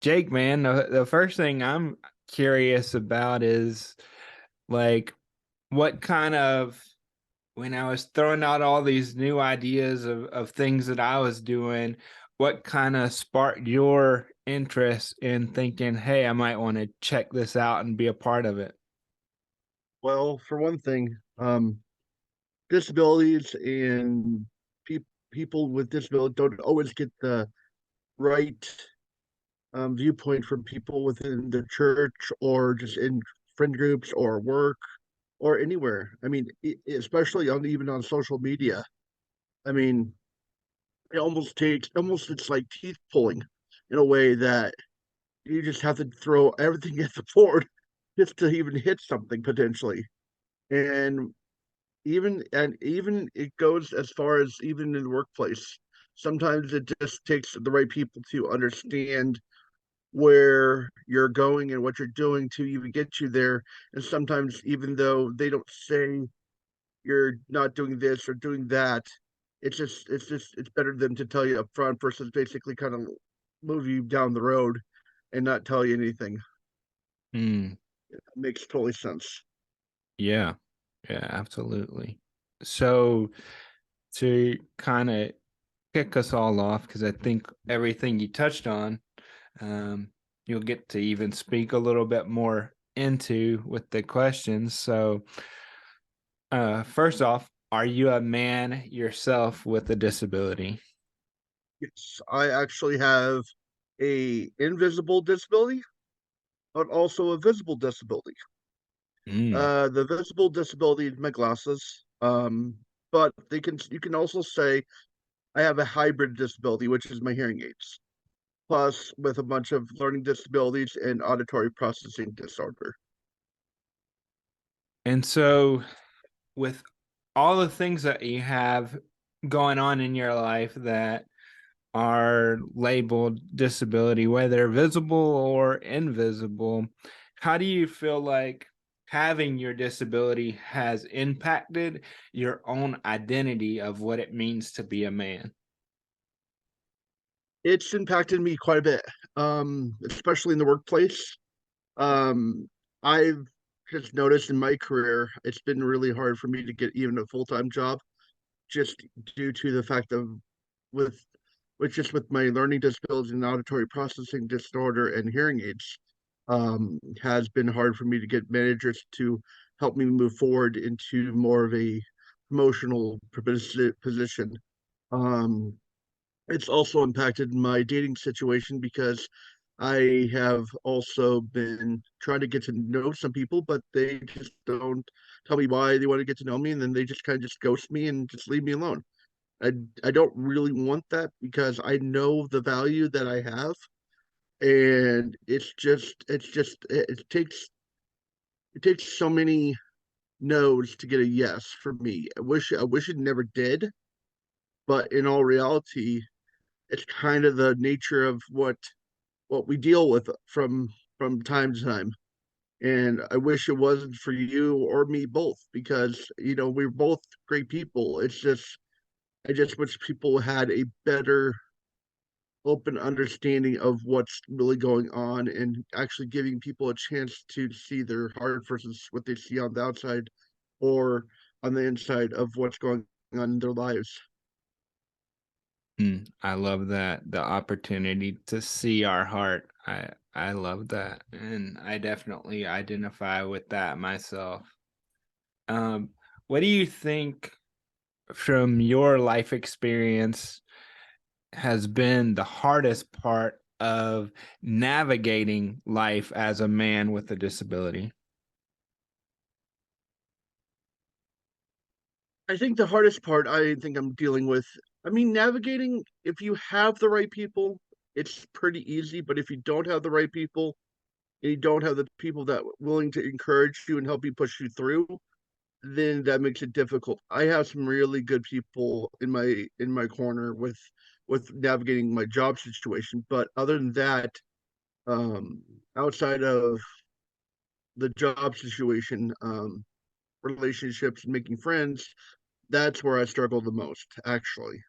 Jake, man, the first thing I'm curious about is like what kind of when I was throwing out all these new ideas of things that I was doing, what kind of sparked your interest in thinking, hey, I might want to check this out and be a part of it? Well, for one thing, disabilities and people with disabilities don't always get the right viewpoint from people within the church or just in friend groups or work or anywhere. I mean, especially on even on social media. I mean, it almost takes almost it's like teeth pulling in a way that you just have to throw everything at the board just to even hit something potentially. And even it goes as far as even in the workplace. Sometimes it just takes the right people to understand where you're going and what you're doing to even get you there. And sometimes even though they don't say you're not doing this or doing that, it's better than to tell you up front versus basically kind of move you down the road and not tell you anything. Hmm. It makes totally sense. Yeah, yeah, absolutely. So to kind of kick us all off, because I think everything you touched on, um, you'll get to even speak a little bit more into with the questions. So, first off, are you a man yourself with a disability? Yes, I actually have a invisible disability, but also a visible disability. Mm. The visible disability is my glasses. But you can also say I have a hybrid disability, which is my hearing aids, plus with a bunch of learning disabilities and auditory processing disorder. And so, with all the things that you have going on in your life that are labeled disability, whether visible or invisible, how do you feel like having your disability has impacted your own identity of what it means to be a man? It's impacted me quite a bit, especially in the workplace. I've just noticed in my career, it's been really hard for me to get even a full-time job just due to the fact of with just with my learning disabilities and auditory processing disorder and hearing aids, has been hard for me to get managers to help me move forward into more of a promotional position. Um, it's also impacted my dating situation because I have also been trying to get to know some people, but they just don't tell me why they want to get to know me, and then they just kind of just ghost me and just leave me alone. I I don't really want that because I know the value that I have, and it takes so many no's to get a yes from me. I wish it never did, but in all reality, it's kind of the nature of what we deal with from time to time. And I wish it wasn't for you or me both because we're both great people. It's just I just wish people had a better open understanding of what's really going on and actually giving people a chance to see their heart versus what they see on the outside or on the inside of what's going on in their lives. Mm, I love that, the opportunity to see our heart. I love that, and I definitely identify with that myself. Um, what do you think from your life experience has been the hardest part of navigating life as a man with a disability? I think the hardest part I think I'm dealing with, I mean, navigating, if you have the right people, it's pretty easy. But if you don't have the right people and you don't have the people that are willing to encourage you and help you push you through, then that makes it difficult. I have some really good people in my corner with navigating my job situation. But other than that, um, outside of the job situation, relationships and making friends, that's where I struggle the most, actually,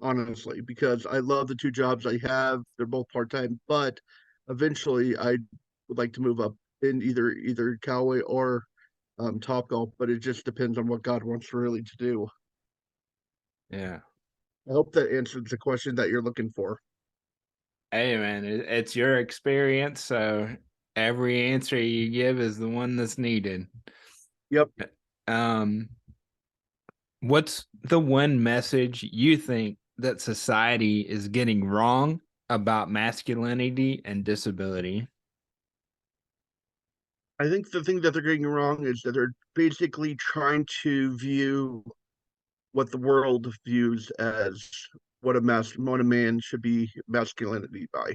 honestly, because I love the two jobs I have. They're both part time, but eventually I would like to move up in either Callaway or Top Golf, but it just depends on what God wants really to do. Yeah. I hope that answers the question that you're looking for. Hey, man, it's your experience, so every answer you give is the one that's needed. Yep. Um, what's the one message you think that society is getting wrong about masculinity and disability? I think the thing that they're getting wrong is that they're basically trying to view what the world views as what a man should be masculinity by.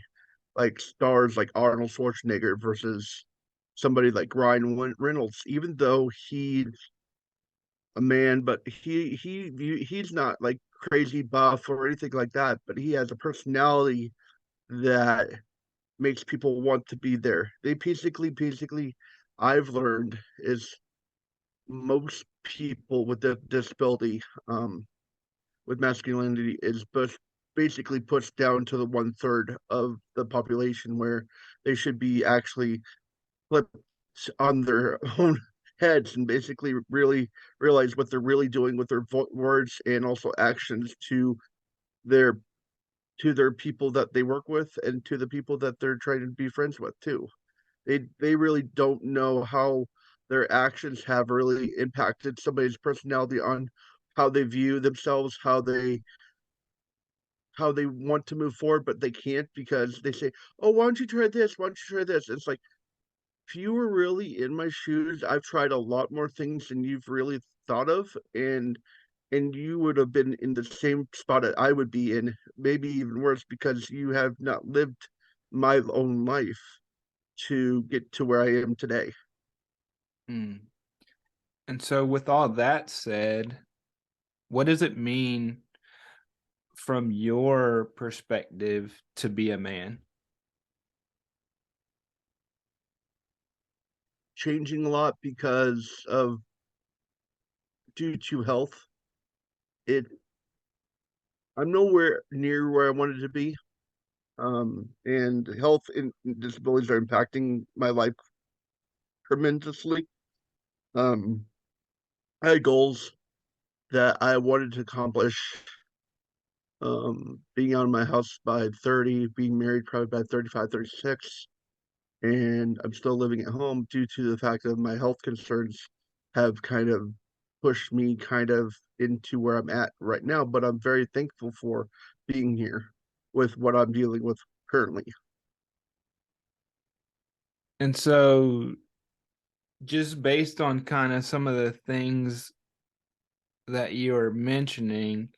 Like stars like Arnold Schwarzenegger versus somebody like Ryan Reynolds, even though he's a man, but he's not like crazy buff or anything like that, but he has a personality that makes people want to be there. They basically I've learned is most people with the disability with masculinity is basically pushed down to the 1/3 of the population where they should be actually flipped on their own heads and basically really realize what they're really doing with their words and also actions their their people that they work with and to the people that they're trying to be friends with too. They really don't know how their actions have really impacted somebody's personality on how they view themselves, how they want to move forward, but they can't because they say, "Oh, why don't you try this? Why don't you try this?" It's like if you were really in my shoes, I've tried a lot more things than you've really thought of, and you would have been in the same spot that I would be in, maybe even worse because you have not lived my own life to get to where I am today. Hmm. And so, with all that said, what does it mean from your perspective to be a man? Changing a lot because of due to health. It I'm nowhere near where I wanted to be. And health and disabilities are impacting my life tremendously. Um, I had goals that I wanted to accomplish. Being out of my house by 30, being married probably by 35, 36, and I'm still living at home due to the fact that my health concerns have kind of pushed me kind of into where I'm at right now. But I'm very thankful for being here with what I'm dealing with currently. And so, just based on kind of some of the things that you are mentioning,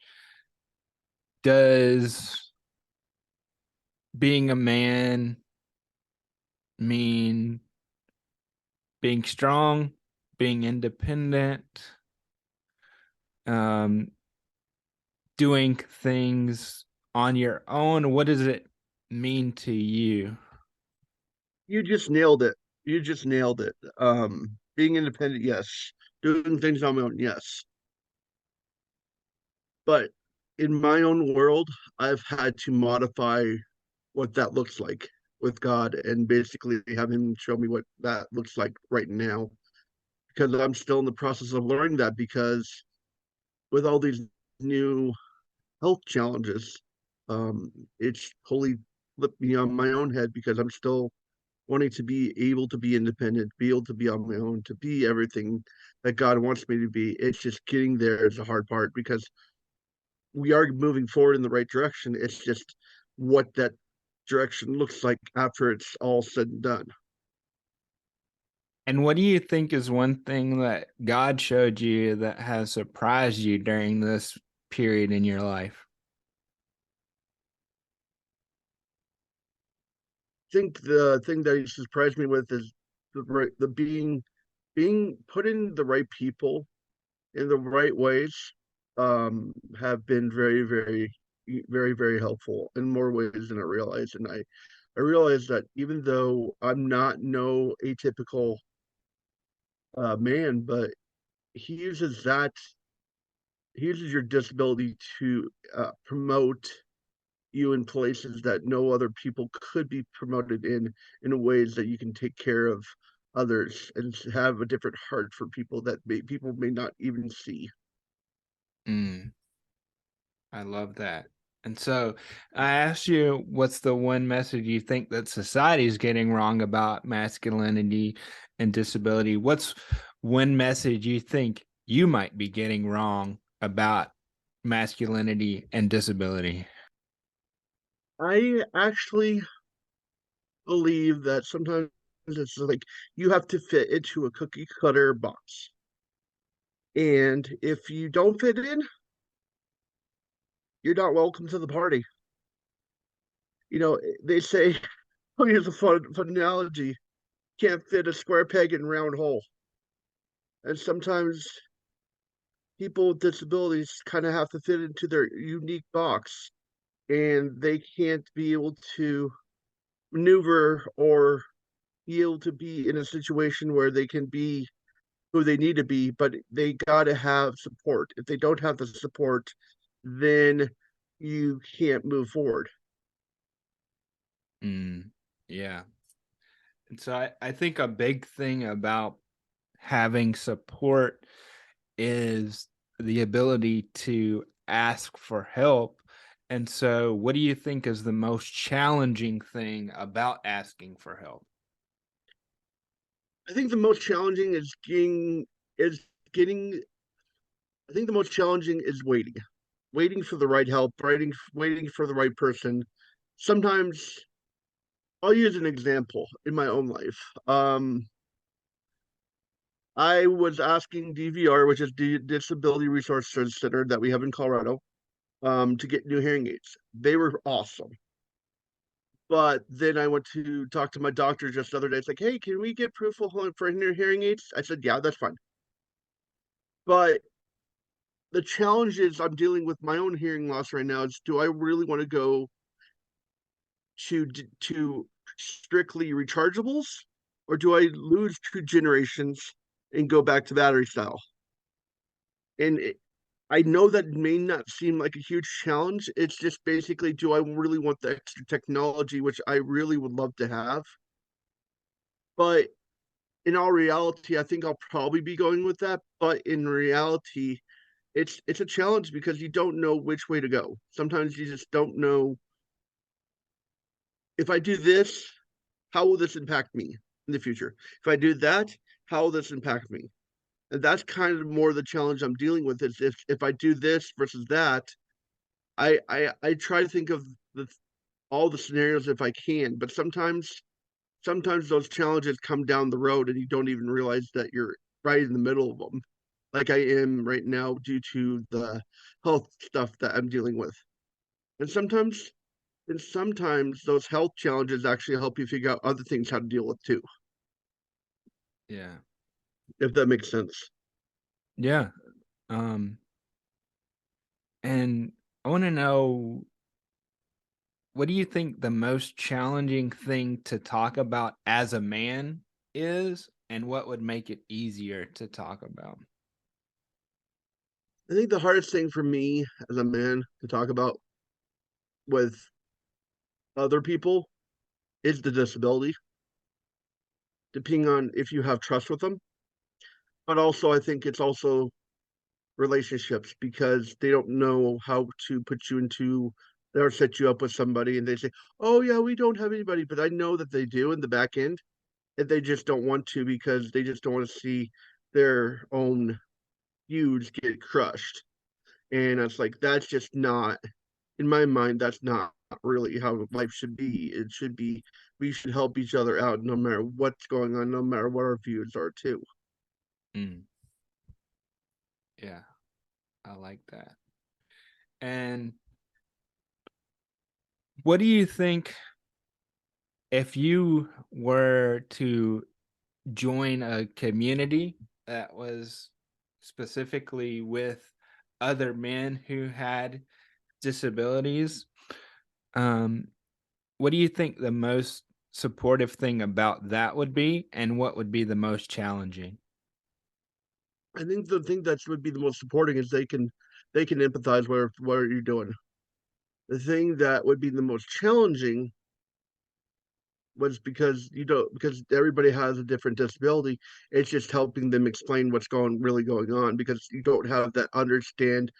does being a man mean being strong, being independent, um, doing things on your own? What does it mean to you? You just nailed it. You just nailed it. Being independent, yes. Doing things on my own, yes. But in my own world, I've had to modify what that looks like with God and basically have Him show me what that looks like right now. Because I'm still in the process of learning that because with all these new health challenges, it's totally flipped me on my own head because I'm still wanting to be able to be independent, be able to be on my own, to be everything that God wants me to be. It's just getting there is the hard part because we are moving forward in the right direction. It's just what that direction looks like after it's all said and done. And what do you think is one thing that God showed you that has surprised you during this period in your life? I think the thing that he surprised me with is the being put in the right people in the right ways have been very helpful in more ways than I realized. And I realized that even though I'm not no atypical man, but he uses that he uses your disability to promote you in places that no other people could be promoted in ways that you can take care of others and have a different heart for people that people may not even see. Mm, I love that. And so I asked you, what's the one message you think that society is getting wrong about masculinity and disability? What's one message you think you might be getting wrong about masculinity and disability? I actually believe that sometimes it's like you have to fit into a cookie cutter box. And if you don't fit in, you're not welcome to the party. They say, oh, here's a fun analogy. Can't fit a square peg in a round hole. And sometimes people with disabilities kind of have to fit into their unique box and they can't be able to maneuver or be able to be in a situation where they can be who they need to be, but they got to have support. If they don't have the support, then you can't move forward. Mm, yeah. And so I think a big thing about having support is the ability to ask for help. And so, what do you think is the most challenging thing about asking for help? I think the most challenging is getting I think the most challenging is waiting for the right help, waiting for the right person. Sometimes I'll use an example in my own life. I was asking DVR, which is the Disability Resource Center that we have in Colorado, to get new hearing aids. They were awesome. But then I went to talk to my doctor just the other day. It's like, hey, can we get proof for new hearing aids? I said, yeah, that's fine. But the challenge is I'm dealing with my own hearing loss right now. Is do I really want to go to strictly rechargeables, or do I lose 2 generations and go back to battery style? And I know that may not seem like a huge challenge. It's just basically, do I really want the extra technology, which I really would love to have? But in all reality, I think I'll probably be going with that. But in reality, it's a challenge because you don't know which way to go. Sometimes you just don't know, if I do this, how will this impact me in the future? If I do that, how will this impact me? And that's kind of more the challenge I'm dealing with, is if I do this versus that, I try to think of the all the scenarios if I can, but sometimes those challenges come down the road and you don't even realize that you're right in the middle of them, like I am right now due to the health stuff that I'm dealing with. And sometimes those health challenges actually help you figure out other things how to deal with too, Yeah. if that makes sense. Yeah. Um, and I want to know, what do you think the most challenging thing to talk about as a man is, and what would make it easier to talk about? I think the hardest thing for me as a man to talk about with other people is the disability, depending on if you have trust with them. But also, I think it's also relationships because they don't know how to put you into or set you up with somebody and they say, oh yeah, we don't have anybody, but I know that they do in the back end, and they just don't want to because they just don't want to see their own feuds get crushed. And it's like, that's just not, in my mind, that's not really how life should be. It should be, we should help each other out no matter what's going on, no matter what our views are too. Mm, yeah, I like that. And what do you think, if you were to join a community that was specifically with other men who had disabilities, um, what do you think the most supportive thing about that would be, and what would be the most challenging? I think the thing that would be the most supporting is they can empathize what you're doing. The thing that would be the most challenging was because you don't because everybody has a different disability. It's just helping them explain what's going on because you don't have that understand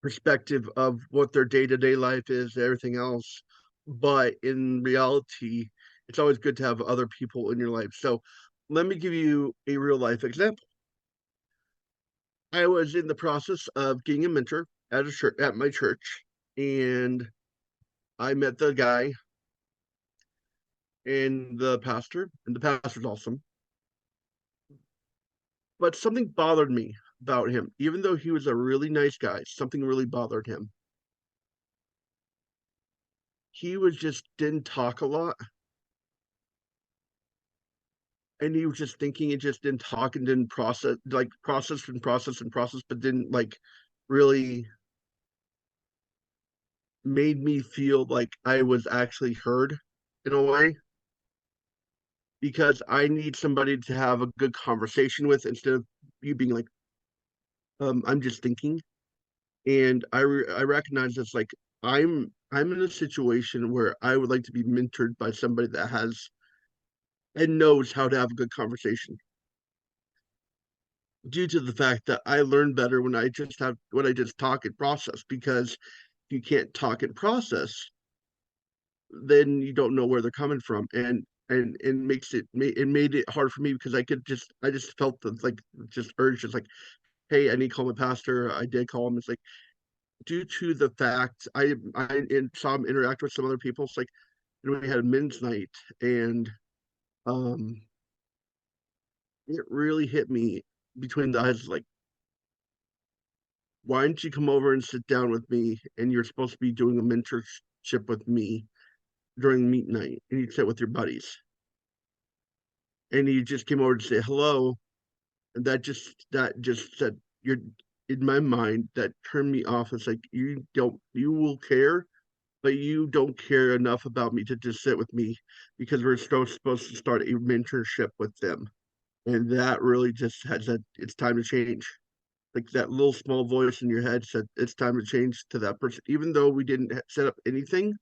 perspective of what their day-to-day life is, everything else. But in reality, it's always good to have other people in your life. So let me give you a real life example. I was in the process of getting a mentor at a church at my church, and I met the guy and the pastor's awesome. But something bothered me about him. Even though he was a really nice guy, something really bothered him. He was just didn't talk a lot, and he was just thinking and just didn't talk and didn't process, but didn't like really made me feel like I was actually heard in a way because I need somebody to have a good conversation with instead of you being like, I'm just thinking. And I recognize this like I'm in a situation where I would like to be mentored by somebody that has and knows how to have a good conversation. Due to the fact that I learn better when I just talk and process because if you can't talk and process, then you don't know where they're coming from and it made it hard for me because I just felt the like just urge just like hey I need to call my pastor. I did call him. It's like due to the fact I saw him interact with some other people. It's like we had a men's night and um it really hit me between the eyes like why don't you come over and sit down with me and you're supposed to be doing a mentorship with me during meet night and you sit with your buddies and you just came over to say hello and that just said you're in my mind that turned me off. It's like you will care but you don't care enough about me to just sit with me because we're still supposed to start a mentorship with them. And that really just had said, it's time to change. Like that little small voice in your head said, it's time to change to that person. Even though we didn't set up anything,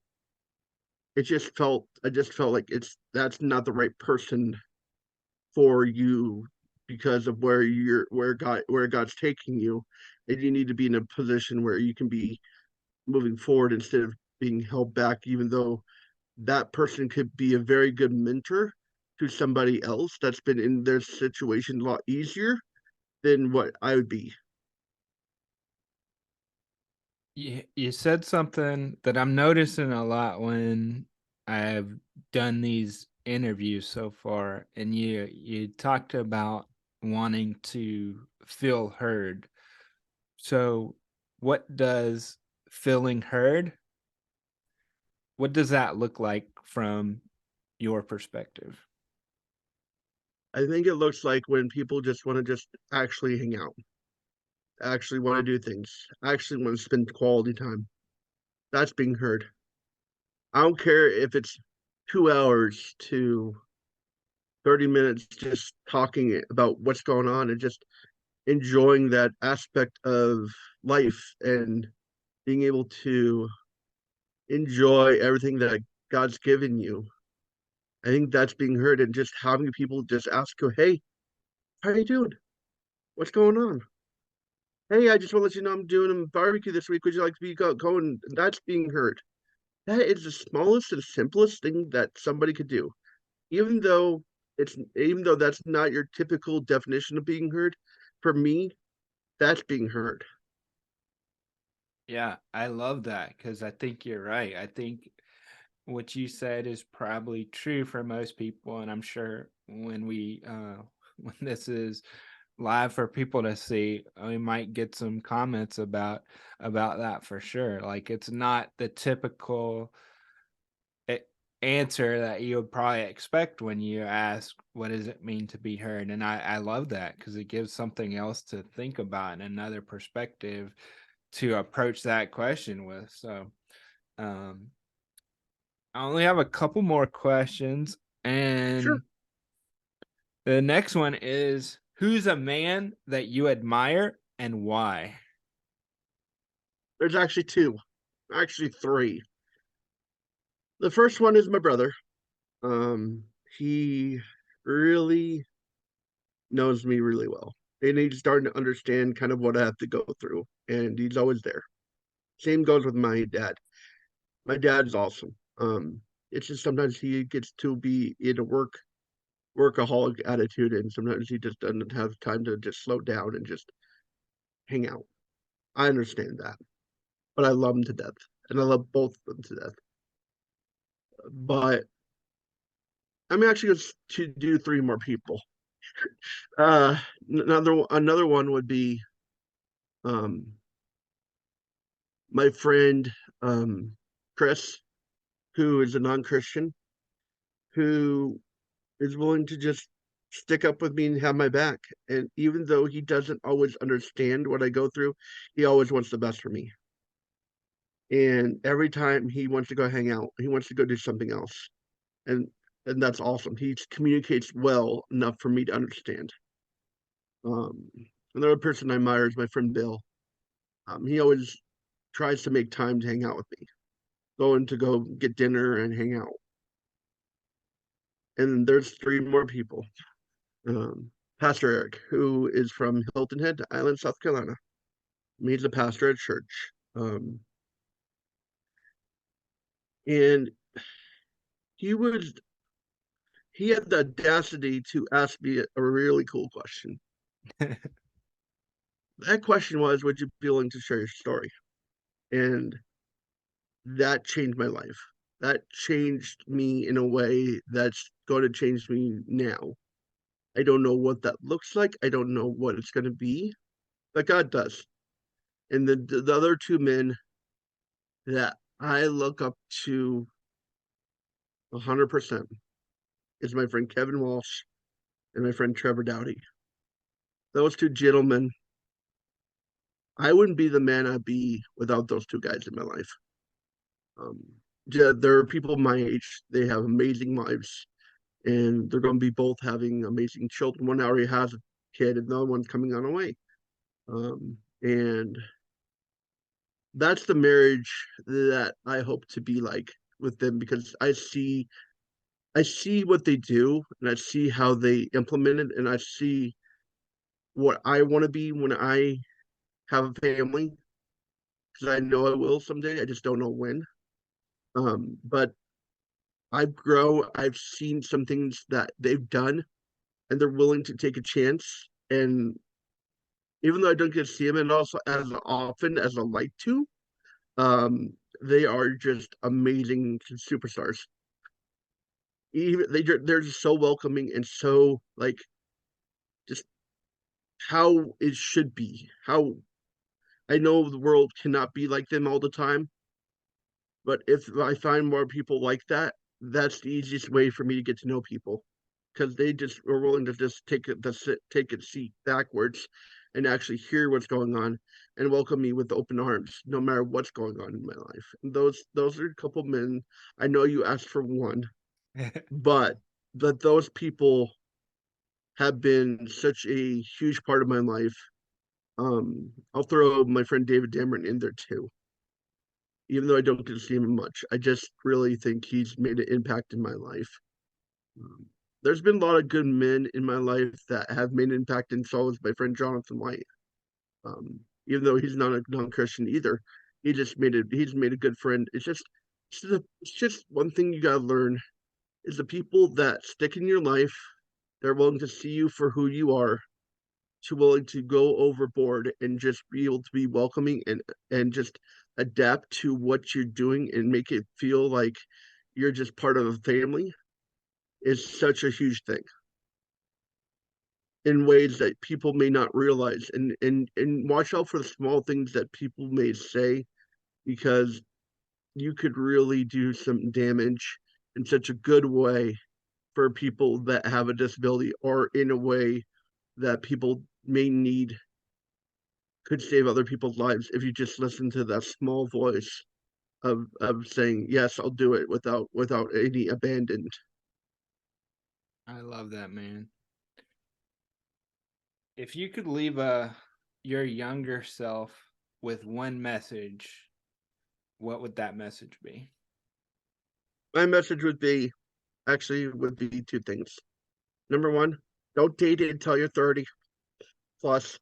I just felt like that's not the right person for you because of where God's taking you. And you need to be in a position where you can be moving forward instead of being held back, even though that person could be a very good mentor to somebody else that's been in their situation a lot easier than what I would be. You said something that I'm noticing a lot when I've done these interviews so far, and you talked about wanting to feel heard. So, what does feeling heard? What does that look like from your perspective? I think it looks like when people just want to just actually hang out, actually want to do things, actually want to spend quality time. That's being heard. I don't care if it's 2 hours to 30 minutes just talking about what's going on and just enjoying that aspect of life and being able to enjoy everything that God's given you. I think that's being heard and just having people just ask you, hey, how are you doing? What's going on? Hey, I just want to let you know I'm doing a barbecue this week. Would you like to be going? That's being heard. That is the smallest and simplest thing that somebody could do. Even though even though that's not your typical definition of being heard, for me, that's being heard. Yeah, I love that because I think you're right. I think what you said is probably true for most people, and I'm sure when we when this is live for people to see, we might get some comments about that for sure. Like it's not the typical a- answer that you would probably expect when you ask what does it mean to be heard, and I love that because it gives something else to think about and another perspective to approach that question with. So um I only have a couple more questions, Sure, and the next one is who's a man that you admire and why? there's actually two. Actually, three. The first one is my brother. He really knows me really well, and he's starting to understand kind of what I have to go through, and he's always there. Same goes with my dad. My dad's awesome. It's just sometimes he gets to be in a workaholic attitude, and sometimes he just doesn't have time to just slow down and just hang out. I understand that, but I love him to death, and I love both of them to death. But I'm actually going to do three more people. Another one would be um, my friend Chris, who is a non-Christian, who is willing to just stick up with me and have my back. And even though he doesn't always understand what I go through, he always wants the best for me. And every time he wants to go hang out, he wants to go do something else. And and that's awesome. He communicates well enough for me to understand. Um, Another person I admire is my friend Bill. He always tries to make time to hang out with me, going to go get dinner and hang out. And there's three more people. Pastor Eric, who is from Hilton Head Island, South Carolina. He's a pastor at church. And he was he had the audacity to ask me a really cool question. That question was, would you be willing to share your story? And that changed my life. That changed me in a way that's going to change me now. I don't know what that looks like. I don't know what it's going to be, but God does. And the other two men that I look up to 100% is my friend Kevin Walsh and my friend Trevor Dowdy. Those two gentlemen, I wouldn't be the man I'd be without those two guys in my life. Um, yeah, they're people my age. They have amazing lives, and they're going to be both having amazing children. One already has a kid, and the other one's coming on the way. And that's the marriage that I hope to be like with them because I see what they do and I see how they implement it and I see what I want to be when I have a family because I know I will someday. I just don't know when. But I've seen some things that they've done and they're willing to take a chance. And even though I don't get to see them and also as often as I like to, um, they are just amazing superstars. Even they're just so welcoming and so like just how it should be. How I know the world cannot be like them all the time, but if I find more people like that, that's the easiest way for me to get to know people because they just are willing to just take a seat backwards and actually hear what's going on and welcome me with open arms, no matter what's going on in my life. And those are a couple men. I know you asked for one, but those people have been such a huge part of my life. I'll throw my friend David Dameron in there too even though I don't get to see him much. I just really think he's made an impact in my life. Um, there's been a lot of good men in my life that have made an impact, and so is my friend Jonathan White. Even though he's not a non-Christian either, he's made a good friend. It's just one thing you gotta learn is the people that stick in your life. They're willing to see you for who you are, too willing to go overboard and just be able to be welcoming and just adapt to what you're doing and make it feel like you're just part of a family is such a huge thing in ways that people may not realize and watch out for the small things that people may say because you could really do some damage in such a good way for people that have a disability or in a way that people may need could save other people's lives if you just listen to that small voice of saying yes, I'll do it without any abandon. I love that, man. If you could leave your younger self with one message, what would that message be? My message would be two things. Number one, don't date it until you're 30 plus.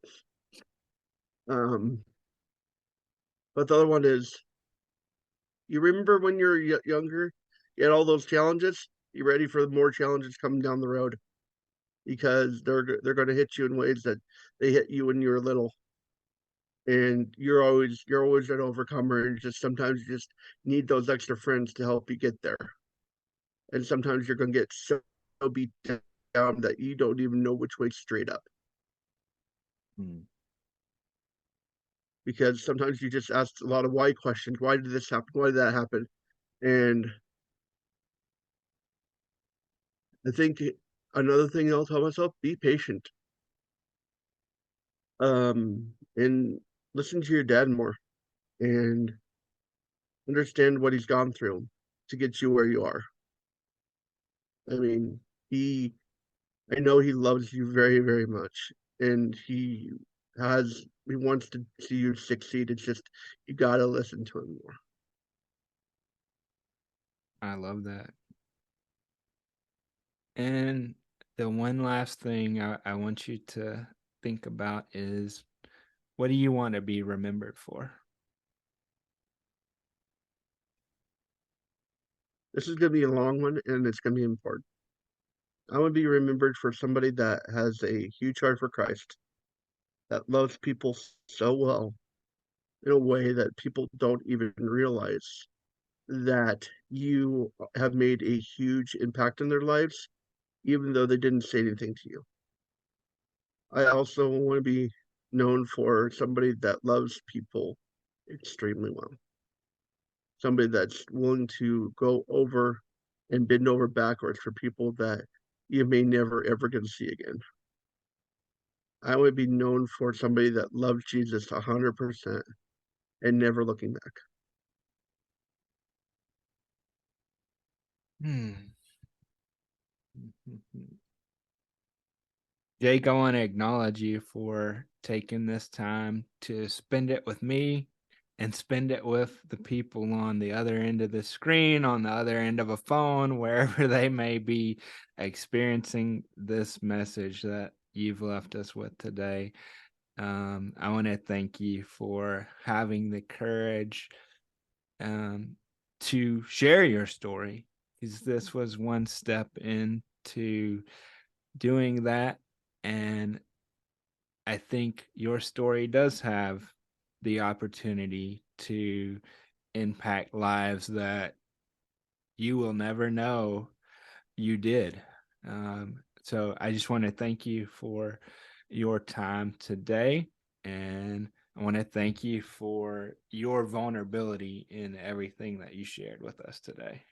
Um, but the other one is, you remember when you're younger, you had all those challenges. You ready for more challenges coming down the road because they're going to hit you in ways that they hit you when you were little, and you're always an overcomer. And just sometimes you just need those extra friends to help you get there. And sometimes you're going to get so beat down that you don't even know which way straight up, Hmm. because sometimes you just ask a lot of why questions. Why did this happen? Why did that happen? And I think another thing I'll tell myself: be patient, and listen to your dad more, and understand what he's gone through to get you where you are. I mean, he I know he loves you very, very much, and he wants to see you succeed. It's just you gotta listen to him more. I love that. And the one last thing I want you to think about is, what do you want to be remembered for? This is gonna be a long one, and it's gonna be important. I want to be remembered for somebody that has a huge heart for Christ, that loves people so well in a way that people don't even realize that you have made a huge impact in their lives, even though they didn't say anything to you. I also want to be known for somebody that loves people extremely well. Somebody that's willing to go over and bend over backwards for people that you may never ever get to see again. I would be known for somebody that loves Jesus 100% and never looking back. Hmm. Jake, I want to acknowledge you for taking this time to spend it with me and spend it with the people on the other end of the screen, on the other end of a phone, wherever they may be experiencing this message that you've left us with today. I want to thank you for having the courage um, to share your story, because this was one step into doing that. And I think your story does have the opportunity to impact lives that you will never know you did. So I just want to thank you for your time today. And I want to thank you for your vulnerability in everything that you shared with us today.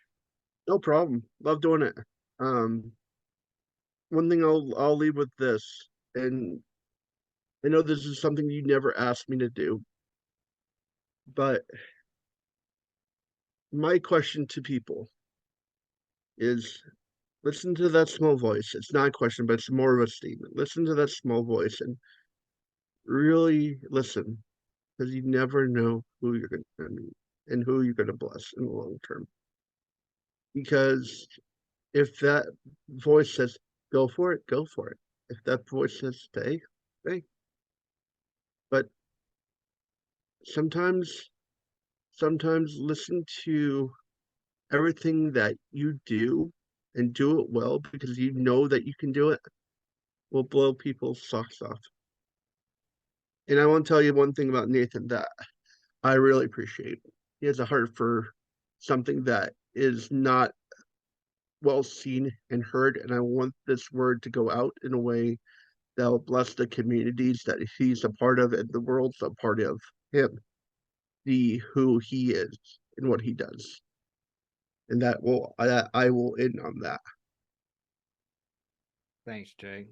No problem. Love doing it. One thing I'll leave with this, and I know this is something you never asked me to do, but my question to people is, listen to that small voice. It's not a question, but it's more of a statement. Listen to that small voice and really listen, because you never know who you're going to meet and who you're going to bless in the long term. Because if that voice says, go for it, go for it. If that voice says, stay, stay. But sometimes, sometimes listen to everything that you do and do it well because you know that you can do it will blow people's socks off. And I want to tell you one thing about Nathan that I really appreciate. He has a heart for something that is not well seen and heard. And I want this word to go out in a way that will bless the communities that he's a part of and the world's a part of him, the who he is and what he does. And I will end on that. Thanks, Jake.